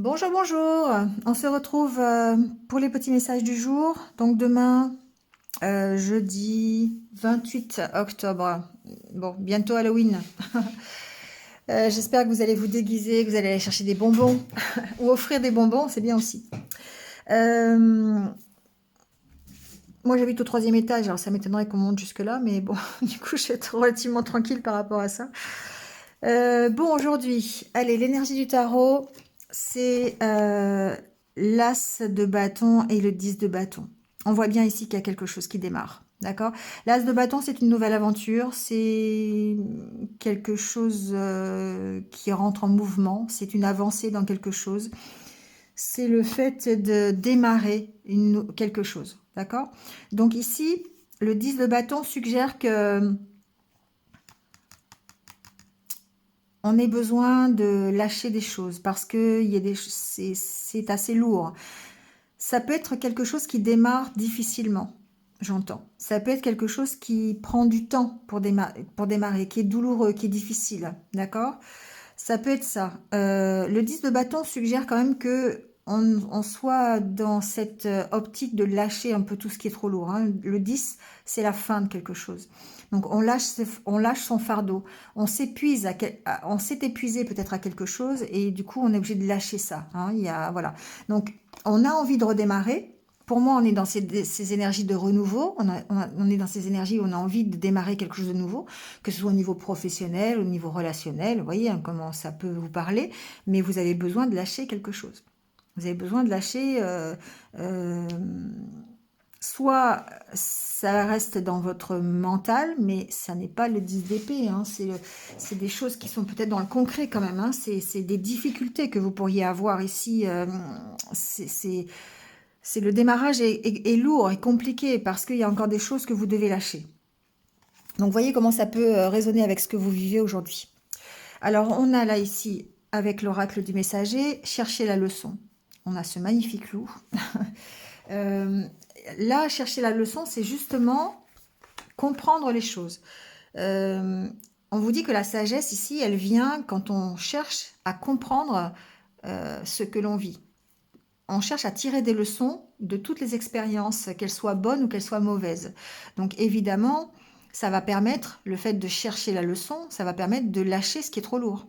Bonjour, bonjour. On se retrouve pour les petits messages du jour. Donc demain, jeudi 28 octobre. Bon, bientôt Halloween. J'espère que vous allez vous déguiser, que vous allez aller chercher des bonbons ou offrir des bonbons, c'est bien aussi. Moi, j'habite au troisième étage, alors ça m'étonnerait qu'on monte jusque-là, mais bon, du coup, je vais être relativement tranquille par rapport à ça. Bon, aujourd'hui, allez, l'énergie du tarot, c'est l'as de bâton et le 10 de bâton. On voit bien ici qu'il y a quelque chose qui démarre, d'accord? L'as de bâton, c'est une nouvelle aventure, c'est quelque chose qui rentre en mouvement, c'est une avancée dans quelque chose. C'est le fait de démarrer quelque chose, d'accord? Donc ici, le 10 de bâton suggère que on ait besoin de lâcher des choses parce que c'est assez lourd. Ça peut être quelque chose qui démarre difficilement, j'entends. Ça peut être quelque chose qui prend du temps pour démarrer, qui est douloureux, qui est difficile, d'accord? Ça peut être ça. Le 10 de bâton suggère quand même que on soit dans cette optique de lâcher un peu tout ce qui est trop lourd, hein. Le 10, c'est la fin de quelque chose. Donc on lâche son fardeau. On s'est épuisé peut-être à quelque chose et du coup on est obligé de lâcher ça, hein. Voilà. Donc on a envie de redémarrer. Pour moi, on est dans ces énergies de renouveau. On est dans ces énergies où on a envie de démarrer quelque chose de nouveau, que ce soit au niveau professionnel, au niveau relationnel. Vous voyez, hein, comment ça peut vous parler. Mais vous avez besoin de lâcher quelque chose. Vous avez besoin de lâcher. Soit ça reste dans votre mental, mais ça n'est pas le 10 d'épée, hein. C'est des choses qui sont peut-être dans le concret quand même, hein. C'est des difficultés que vous pourriez avoir ici. C'est le démarrage est lourd et compliqué parce qu'il y a encore des choses que vous devez lâcher. Donc voyez comment ça peut résonner avec ce que vous vivez aujourd'hui. Alors on a là ici, avec l'oracle du messager, chercher la leçon. On a ce magnifique loup. Là, chercher la leçon, c'est justement comprendre les choses. On vous dit que la sagesse ici, elle vient quand on cherche à comprendre ce que l'on vit. On cherche à tirer des leçons de toutes les expériences, qu'elles soient bonnes ou qu'elles soient mauvaises. Donc évidemment, ça va permettre, le fait de chercher la leçon, ça va permettre de lâcher ce qui est trop lourd.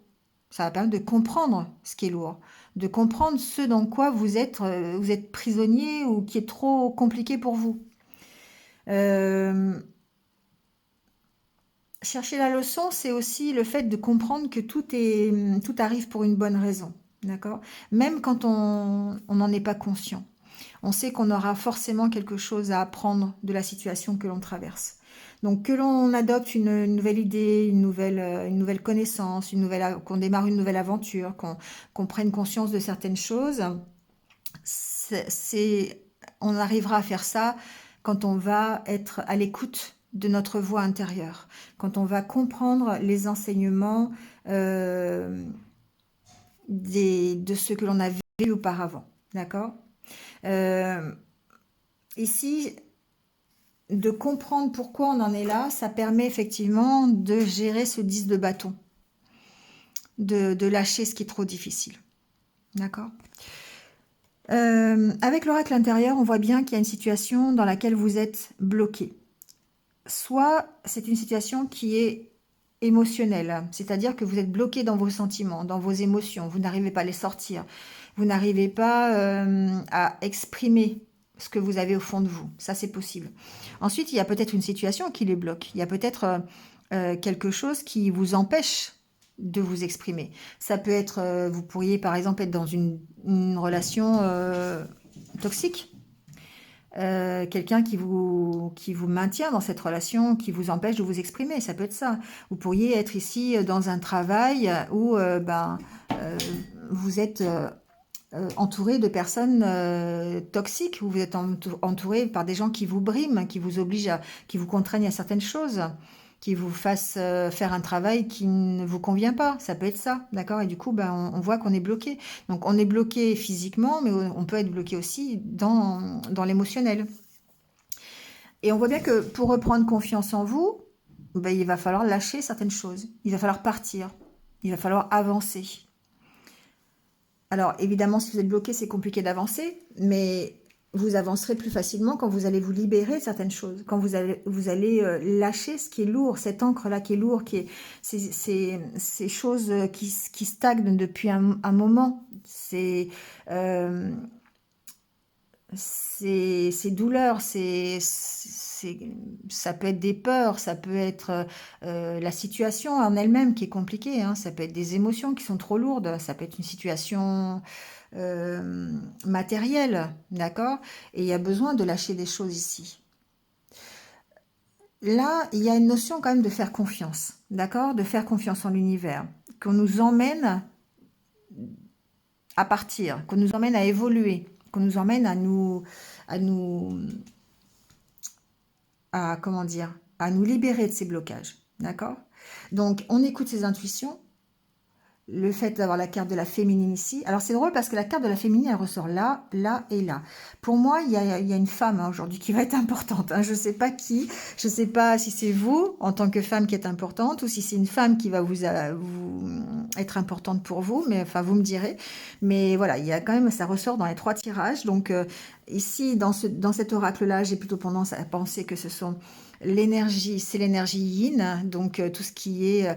Ça va permettre de comprendre ce qui est lourd, de comprendre ce dans quoi vous êtes prisonnier ou qui est trop compliqué pour vous. Chercher la leçon, c'est aussi le fait de comprendre que tout arrive pour une bonne raison. D'accord? Même quand on n'en est pas conscient. On sait qu'on aura forcément quelque chose à apprendre de la situation que l'on traverse. Donc que l'on adopte une nouvelle idée, une nouvelle connaissance, qu'on démarre une nouvelle aventure, qu'on prenne conscience de certaines choses, on arrivera à faire ça quand on va être à l'écoute de notre voix intérieure, quand on va comprendre les enseignements de ce que l'on a vu auparavant. D'accord? Ici, de comprendre pourquoi on en est là, ça permet effectivement de gérer ce 10 de bâton, de lâcher ce qui est trop difficile. D'accord? Avec l'oracle intérieur, on voit bien qu'il y a une situation dans laquelle vous êtes bloqué. Soit c'est une situation qui est émotionnelle, c'est-à-dire que vous êtes bloqué dans vos sentiments, dans vos émotions, vous n'arrivez pas à les sortir, vous n'arrivez pas à exprimer ce que vous avez au fond de vous. Ça, c'est possible. Ensuite, il y a peut-être une situation qui les bloque. Il y a peut-être quelque chose qui vous empêche de vous exprimer. Ça peut être, vous pourriez par exemple être dans une relation toxique. Quelqu'un qui vous maintient dans cette relation, qui vous empêche de vous exprimer, ça peut être ça. Vous pourriez être ici dans un travail où vous êtes entouré de personnes toxiques, où vous êtes entouré par des gens qui vous briment, qui vous obligent, qui vous contraignent à certaines choses, qui vous fassent faire un travail qui ne vous convient pas. Ça peut être ça, d'accord? Et du coup, on voit qu'on est bloqué. Donc, on est bloqué physiquement, mais on peut être bloqué aussi dans l'émotionnel. Et on voit bien que pour reprendre confiance en vous, il va falloir lâcher certaines choses. Il va falloir partir. Il va falloir avancer. Alors, évidemment, si vous êtes bloqué, c'est compliqué d'avancer, mais vous avancerez plus facilement quand vous allez vous libérer de certaines choses, quand vous allez lâcher ce qui est lourd, cette encre-là qui est lourde, qui est ces choses qui stagnent depuis un moment. Euh, ces douleurs, ça peut être des peurs, ça peut être la situation en elle-même qui est compliquée, hein, ça peut être des émotions qui sont trop lourdes, ça peut être une situation euh, matérielle, d'accord? Et il y a besoin de lâcher des choses ici. Là, il y a une notion quand même de faire confiance, d'accord? De faire confiance en l'univers, qu'on nous emmène à partir, qu'on nous emmène à évoluer, qu'on nous emmène à nous, comment dire, à nous libérer de ces blocages, d'accord? Donc, on écoute ses intuitions, le fait d'avoir la carte de la féminine ici. Alors, c'est drôle parce que la carte de la féminine, elle ressort là, là et là. Pour moi, il y a une femme hein, aujourd'hui qui va être importante. Hein. Je ne sais pas qui, je ne sais pas si c'est vous, en tant que femme qui est importante, ou si c'est une femme qui va vous être importante pour vous, mais enfin, vous me direz. Mais voilà, il y a quand même, ça ressort dans les 3 tirages. Donc, ici, dans cet oracle-là, j'ai plutôt tendance à penser que ce sont l'énergie, c'est l'énergie yin, donc tout ce qui est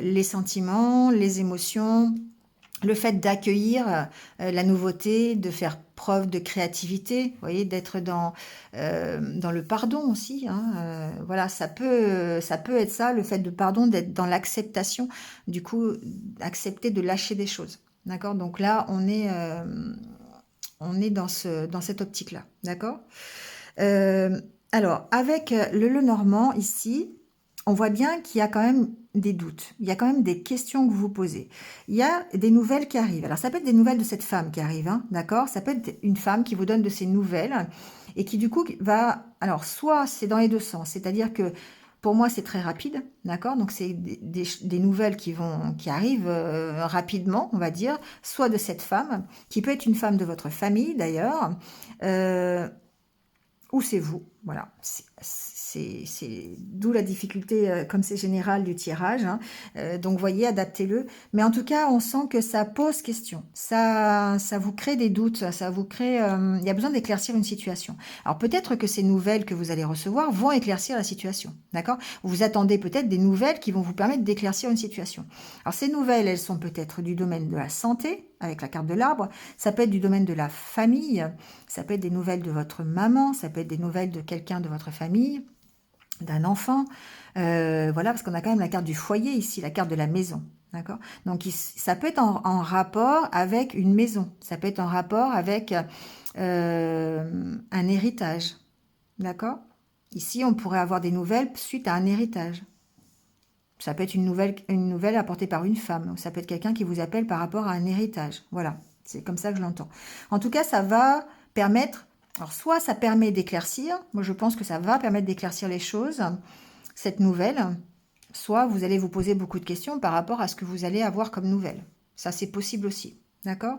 les sentiments, les émotions, le fait d'accueillir la nouveauté, de faire preuve de créativité, vous voyez, d'être dans le pardon aussi. Hein, voilà, ça peut être ça, le fait de pardon, d'être dans l'acceptation, du coup, accepter de lâcher des choses. D'accord? Donc là, on est dans cette optique-là. D'accord? Euh, alors, avec le Lenormand ici, on voit bien qu'il y a quand même des doutes, il y a quand même des questions que vous vous posez. Il y a des nouvelles qui arrivent. Alors, ça peut être des nouvelles de cette femme qui arrive, hein, d'accord? Ça peut être une femme qui vous donne de ces nouvelles et qui, du coup, va... Alors, soit c'est dans les deux sens, c'est-à-dire que pour moi, c'est très rapide, d'accord? Donc, c'est des nouvelles qui arrivent rapidement, on va dire, soit de cette femme, qui peut être une femme de votre famille, d'ailleurs, euh, ou c'est vous. Voilà, c'est d'où la difficulté, comme c'est général, du tirage. Hein. Donc, voyez, adaptez-le. Mais en tout cas, on sent que ça pose question. Ça vous crée des doutes. Ça vous crée. Il y a besoin d'éclaircir une situation. Alors, peut-être que ces nouvelles que vous allez recevoir vont éclaircir la situation. D'accord? Vous attendez peut-être des nouvelles qui vont vous permettre d'éclaircir une situation. Alors, ces nouvelles, elles sont peut-être du domaine de la santé, avec la carte de l'arbre. Ça peut être du domaine de la famille. Ça peut être des nouvelles de votre maman, ça peut être des nouvelles de quelqu'un de votre famille, d'un enfant. Voilà, parce qu'on a quand même la carte du foyer ici, la carte de la maison. D'accord? Donc, ça peut être en rapport avec une maison. Ça peut être en rapport avec un héritage. D'accord? Ici, on pourrait avoir des nouvelles suite à un héritage. Ça peut être une nouvelle apportée par une femme. Ça peut être quelqu'un qui vous appelle par rapport à un héritage. Voilà, c'est comme ça que je l'entends. En tout cas, ça va permettre... Alors, soit ça permet d'éclaircir. Moi, je pense que ça va permettre d'éclaircir les choses, cette nouvelle. Soit vous allez vous poser beaucoup de questions par rapport à ce que vous allez avoir comme nouvelle. Ça, c'est possible aussi. D'accord?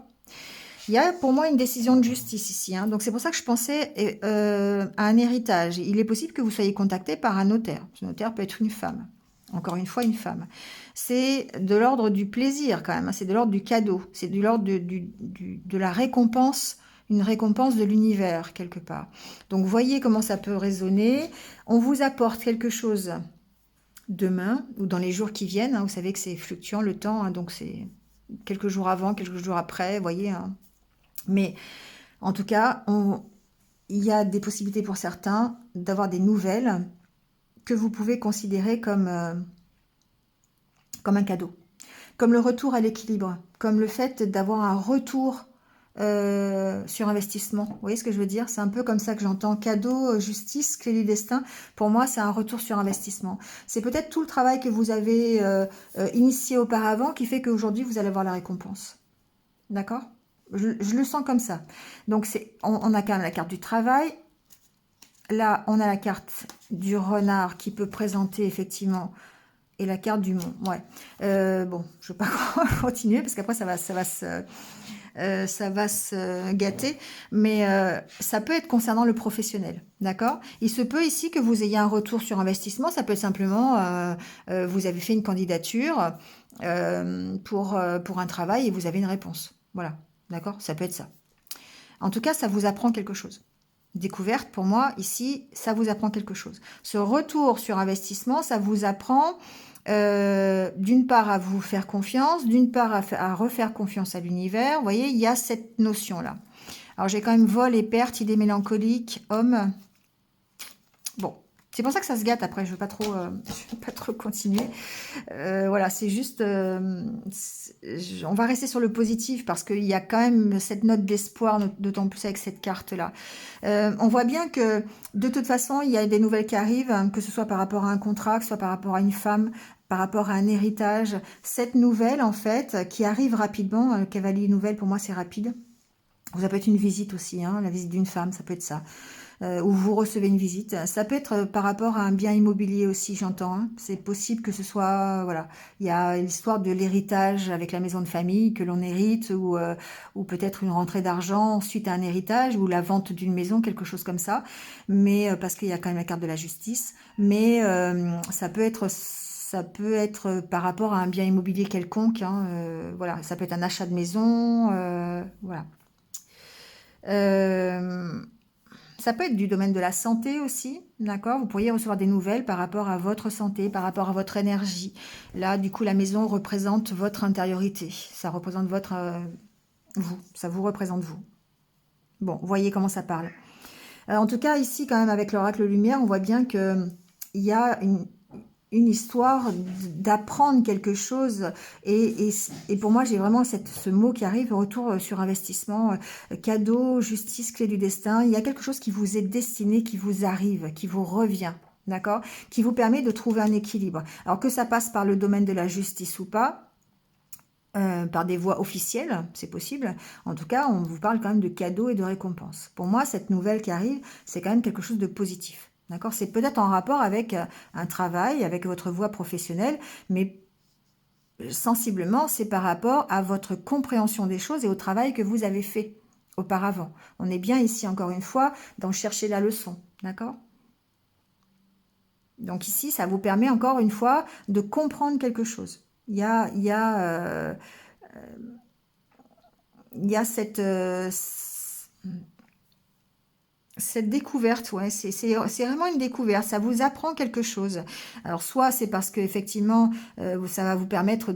Il y a pour moi une décision de justice ici. Hein. Donc, c'est pour ça que je pensais à un héritage. Il est possible que vous soyez contacté par un notaire. Ce notaire peut être une femme. Encore une fois, une femme. C'est de l'ordre du plaisir quand même, hein. C'est de l'ordre du cadeau, c'est de l'ordre de la récompense, une récompense de l'univers quelque part. Donc voyez comment ça peut résonner. On vous apporte quelque chose demain ou dans les jours qui viennent. Hein. Vous savez que c'est fluctuant le temps, hein, donc c'est quelques jours avant, quelques jours après, voyez. Hein. Mais en tout cas, il y a des possibilités pour certains d'avoir des nouvelles que vous pouvez considérer comme un cadeau, comme le retour à l'équilibre, comme le fait d'avoir un retour sur investissement. Vous voyez ce que je veux dire? C'est un peu comme ça que j'entends cadeau, justice, clé du destin. Pour moi, c'est un retour sur investissement. C'est peut-être tout le travail que vous avez initié auparavant qui fait qu'aujourd'hui, vous allez avoir la récompense. D'accord? Je le sens comme ça. Donc, on a quand même la carte du travail. Là, on a la carte du renard qui peut présenter effectivement et la carte du mont, ouais. Bon, je ne vais pas continuer parce qu'après ça va se gâter. Mais ça peut être concernant le professionnel, d'accord? Il se peut ici que vous ayez un retour sur investissement. Ça peut être simplement, vous avez fait une candidature pour un travail et vous avez une réponse. Voilà. D'accord? Ça peut être ça. En tout cas, ça vous apprend quelque chose. Découverte, pour moi, ici, ça vous apprend quelque chose. Ce retour sur investissement, ça vous apprend d'une part à vous faire confiance, d'une part à refaire confiance à l'univers. Vous voyez, il y a cette notion-là. Alors, j'ai quand même vol et perte, idée mélancolique, homme. Bon, c'est pour ça que ça se gâte après, je ne veux pas trop, je veux pas trop continuer. Voilà, c'est juste, on va rester sur le positif parce qu'il y a quand même cette note d'espoir, d'autant plus avec cette carte-là. On voit bien que de toute façon, il y a des nouvelles qui arrivent, hein, que ce soit par rapport à un contrat, que ce soit par rapport à une femme, par rapport à un héritage. Cette nouvelle, en fait, qui arrive rapidement, cavalier nouvelle, pour moi, c'est rapide. Ça peut être une visite aussi, hein, la visite d'une femme, ça peut être ça. Où vous recevez une visite. Ça peut être par rapport à un bien immobilier aussi, j'entends. Hein. C'est possible que ce soit, voilà, il y a l'histoire de l'héritage avec la maison de famille que l'on hérite, ou peut-être une rentrée d'argent suite à un héritage, ou la vente d'une maison, quelque chose comme ça. Mais parce qu'il y a quand même la carte de la justice. Mais ça peut être par rapport à un bien immobilier quelconque. Hein, voilà, ça peut être un achat de maison, voilà. Euh, Ça peut être du domaine de la santé aussi, d'accord? Vous pourriez recevoir des nouvelles par rapport à votre santé, par rapport à votre énergie. Là, du coup, la maison représente votre intériorité. Ça représente votre vous. Ça vous représente vous. Bon, vous voyez comment ça parle. En tout cas, ici, quand même, avec l'oracle lumière, on voit bien que il y a une histoire d'apprendre quelque chose. Et pour moi, j'ai vraiment ce mot qui arrive, retour sur investissement, cadeau, justice, clé du destin. Il y a quelque chose qui vous est destiné, qui vous arrive, qui vous revient. D'accord? Qui vous permet de trouver un équilibre. Alors que ça passe par le domaine de la justice ou pas, par des voies officielles, c'est possible. En tout cas, on vous parle quand même de cadeaux et de récompenses. Pour moi, cette nouvelle qui arrive, c'est quand même quelque chose de positif. D'accord? C'est peut-être en rapport avec un travail, avec votre voie professionnelle, mais sensiblement, c'est par rapport à votre compréhension des choses et au travail que vous avez fait auparavant. On est bien ici, encore une fois, dans chercher la leçon. D'accord? Donc ici, ça vous permet encore une fois de comprendre quelque chose. Il y a cette découverte, ouais, c'est vraiment une découverte, ça vous apprend quelque chose. Alors soit c'est parce que effectivement ça va vous permettre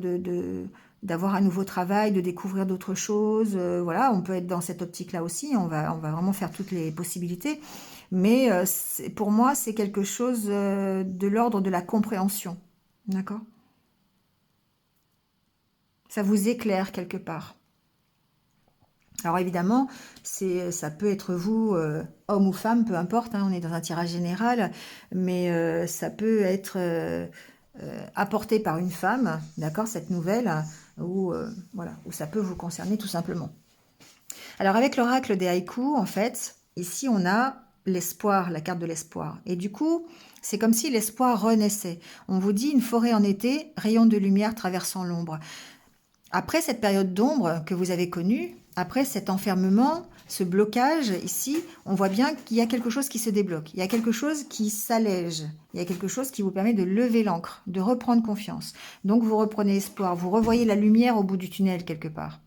d'avoir un nouveau travail, de découvrir d'autres choses, voilà, on peut être dans cette optique-là aussi, on va vraiment faire toutes les possibilités, mais pour moi c'est quelque chose de l'ordre de la compréhension, d'accord? Ça vous éclaire quelque part. Alors évidemment, ça peut être vous, homme ou femme, peu importe, hein, on est dans un tirage général, mais ça peut être apporté par une femme, d'accord, cette nouvelle, ou voilà, ou ça peut vous concerner tout simplement. Alors avec l'oracle des haïkus, en fait, ici on a l'espoir, la carte de l'espoir. Et du coup, c'est comme si l'espoir renaissait. On vous dit une forêt en été, rayon de lumière traversant l'ombre. Après cette période d'ombre que vous avez connue, après cet enfermement, ce blocage ici, on voit bien qu'il y a quelque chose qui se débloque. Il y a quelque chose qui s'allège. Il y a quelque chose qui vous permet de lever l'ancre, de reprendre confiance. Donc vous reprenez espoir, vous revoyez la lumière au bout du tunnel quelque part.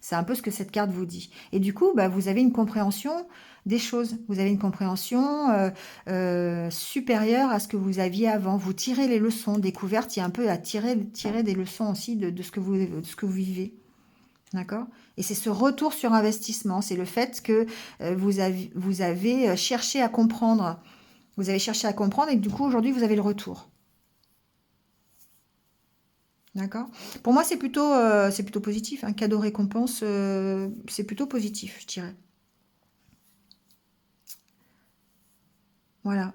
C'est un peu ce que cette carte vous dit. Et du coup, bah, vous avez une compréhension des choses. Vous avez une compréhension supérieure à ce que vous aviez avant. Vous tirez les leçons. Découverte, il y a un peu à tirer des leçons aussi de ce que vous vivez. D'accord? Et c'est ce retour sur investissement. C'est le fait que vous avez cherché à comprendre. Vous avez cherché à comprendre et du coup, aujourd'hui, vous avez le retour. D'accord? Pour moi, c'est plutôt positif. Un cadeau récompense, c'est plutôt positif, je dirais. Voilà.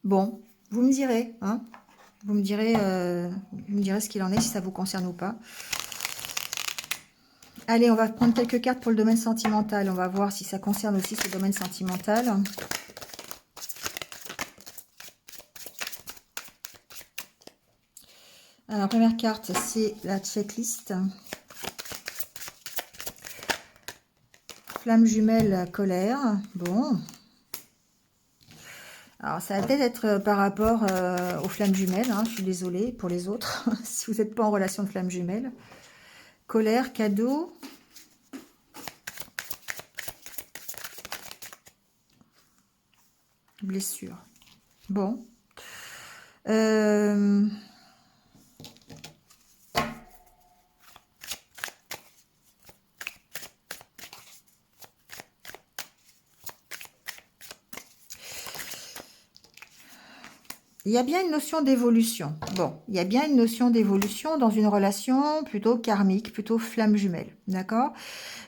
Bon, vous me direz, hein? Vous me direz ce qu'il en est, si ça vous concerne ou pas. Allez, on va prendre quelques cartes pour le domaine sentimental. On va voir si ça concerne aussi ce domaine sentimental. Alors, première carte, c'est la checklist. Flamme jumelle, colère. Bon. Alors, ça va peut-être être par rapport aux flammes jumelles. Hein, je suis désolée pour les autres, si vous n'êtes pas en relation de flammes jumelles. Colère, cadeau. blessure. Bon. Euh, Il y a bien une notion d'évolution. Bon, il y a bien une notion d'évolution dans une relation plutôt karmique, plutôt flamme jumelle. D'accord?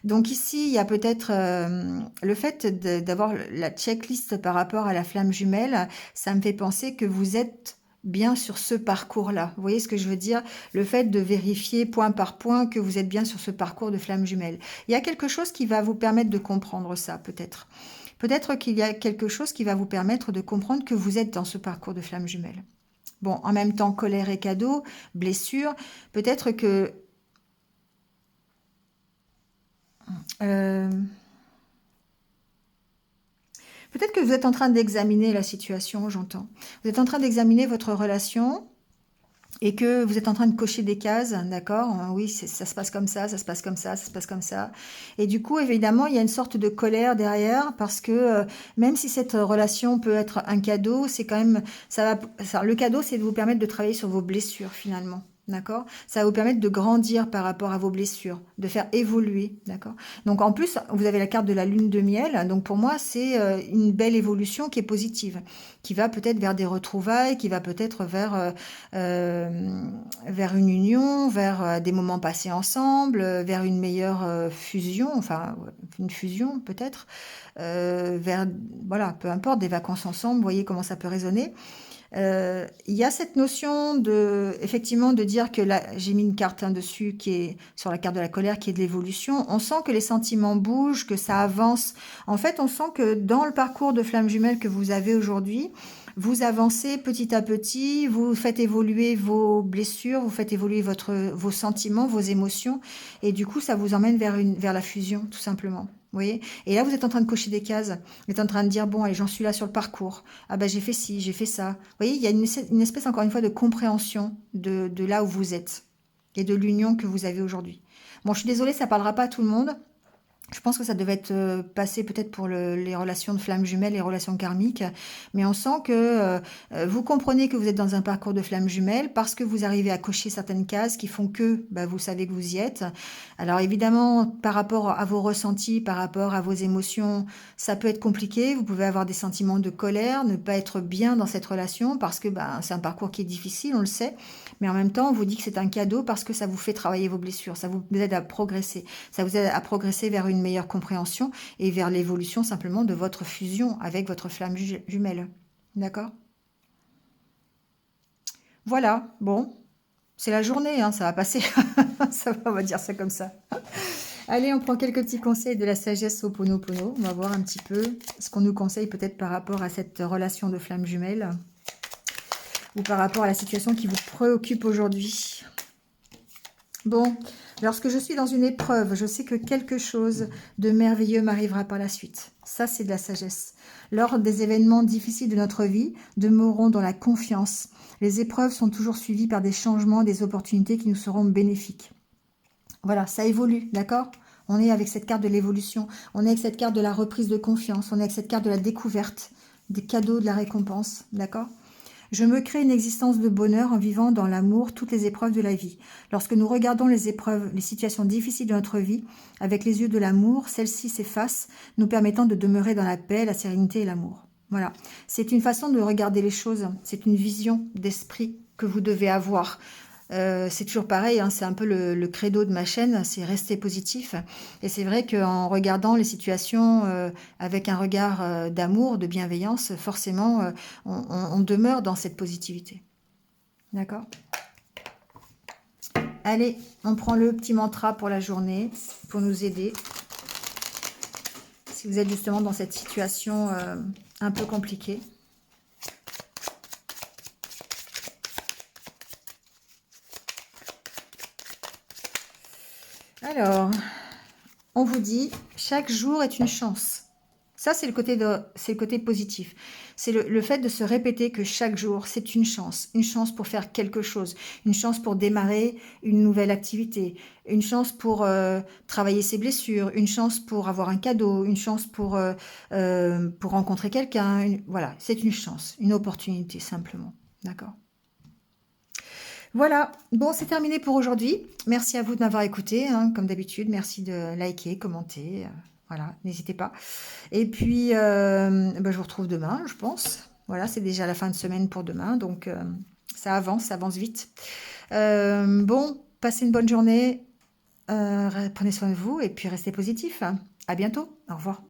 Donc ici, il y a peut-être le fait d'avoir la checklist par rapport à la flamme jumelle, ça me fait penser que vous êtes bien sur ce parcours-là. Vous voyez ce que je veux dire? Le fait de vérifier point par point que vous êtes bien sur ce parcours de flamme jumelle. Il y a quelque chose qui va vous permettre de comprendre ça, peut-être. Peut-être qu'il y a quelque chose qui va vous permettre de comprendre que vous êtes dans ce parcours de flamme jumelle. Bon, en même temps, colère et cadeau, blessure, peut-être que euh, peut-être que vous êtes en train d'examiner la situation, j'entends. Vous êtes en train d'examiner votre relation et que vous êtes en train de cocher des cases, d'accord? Oui, ça se passe comme ça se passe comme ça se passe comme ça. Et du coup, évidemment, il y a une sorte de colère derrière parce que même si cette relation peut être un cadeau, c'est quand même, le cadeau, c'est de vous permettre de travailler sur vos blessures finalement. D'accord? Ça va vous permettre de grandir par rapport à vos blessures, de faire évoluer, d'accord? Donc en plus, vous avez la carte de la lune de miel, donc pour moi, c'est une belle évolution qui est positive, qui va peut-être vers des retrouvailles, qui va peut-être vers une union, vers des moments passés ensemble, vers une meilleure fusion, enfin une fusion peut-être, vers, voilà, peu importe, des vacances ensemble, vous voyez comment ça peut résonner. Il y a cette notion de, effectivement, de dire que là, j'ai mis une carte dessus qui est sur la carte de la colère, qui est de l'évolution. On sent que les sentiments bougent, que ça avance. En fait, on sent que dans le parcours de flamme jumelle que vous avez aujourd'hui, vous avancez petit à petit, vous faites évoluer vos blessures, vous faites évoluer vos sentiments, vos émotions, et du coup, ça vous emmène vers la fusion, tout simplement. Vous voyez? Et là, vous êtes en train de cocher des cases. Vous êtes en train de dire, bon, allez, j'en suis là sur le parcours. Ah ben, j'ai fait ci, j'ai fait ça. Vous voyez, il y a une espèce, encore une fois, de compréhension de là où vous êtes et de l'union que vous avez aujourd'hui. Bon, je suis désolée, ça parlera pas à tout le monde. Je pense que ça devait être passé peut-être pour les relations de flammes jumelles, les relations karmiques, mais on sent que vous comprenez que vous êtes dans un parcours de flammes jumelles parce que vous arrivez à cocher certaines cases qui font que bah, vous savez que vous y êtes. Alors évidemment, par rapport à vos ressentis, par rapport à vos émotions, ça peut être compliqué. Vous pouvez avoir des sentiments de colère, ne pas être bien dans cette relation parce que bah, c'est un parcours qui est difficile, on le sait, mais en même temps, on vous dit que c'est un cadeau parce que ça vous fait travailler vos blessures, ça vous aide à progresser. Ça vous aide à progresser vers une meilleure compréhension et vers l'évolution simplement de votre fusion avec votre flamme jumelle. D'accord? Voilà, bon, c'est la journée, hein, ça va passer. Ça va, on va dire ça comme ça. Allez, on prend quelques petits conseils de la sagesse au Ponopono. On va voir un petit peu ce qu'on nous conseille peut-être par rapport à cette relation de flamme jumelle ou par rapport à la situation qui vous préoccupe aujourd'hui. Bon, lorsque je suis dans une épreuve, je sais que quelque chose de merveilleux m'arrivera par la suite. Ça, c'est de la sagesse. Lors des événements difficiles de notre vie, demeurons dans la confiance. Les épreuves sont toujours suivies par des changements, des opportunités qui nous seront bénéfiques. Voilà, ça évolue, d'accord? On est avec cette carte de l'évolution, on est avec cette carte de la reprise de confiance, on est avec cette carte de la découverte, des cadeaux, de la récompense, d'accord? Je me crée une existence de bonheur en vivant dans l'amour toutes les épreuves de la vie. Lorsque nous regardons les épreuves, les situations difficiles de notre vie, avec les yeux de l'amour, celles-ci s'effacent, nous permettant de demeurer dans la paix, la sérénité et l'amour. Voilà. C'est une façon de regarder les choses. C'est une vision d'esprit que vous devez avoir. C'est toujours pareil, hein, c'est un peu le credo de ma chaîne, c'est rester positif. Et c'est vrai qu'en regardant les situations avec un regard d'amour, de bienveillance, forcément, on demeure dans cette positivité. D'accord? Allez, on prend le petit mantra pour la journée, pour nous aider. Si vous êtes justement dans cette situation un peu compliquée. Alors, on vous dit, chaque jour est une chance. Ça, c'est le côté positif. C'est le fait de se répéter que chaque jour, c'est une chance pour faire quelque chose, une chance pour démarrer une nouvelle activité, une chance pour travailler ses blessures, une chance pour avoir un cadeau, une chance pour rencontrer quelqu'un. Voilà, c'est une chance, une opportunité simplement. D'accord? Voilà, bon, c'est terminé pour aujourd'hui. Merci à vous de m'avoir écouté, hein, comme d'habitude. Merci de liker, commenter. Voilà, n'hésitez pas. Et puis, ben, je vous retrouve demain, je pense. Voilà, c'est déjà la fin de semaine pour demain, donc ça avance vite. Bon, passez une bonne journée, prenez soin de vous et puis restez positif. À bientôt, au revoir.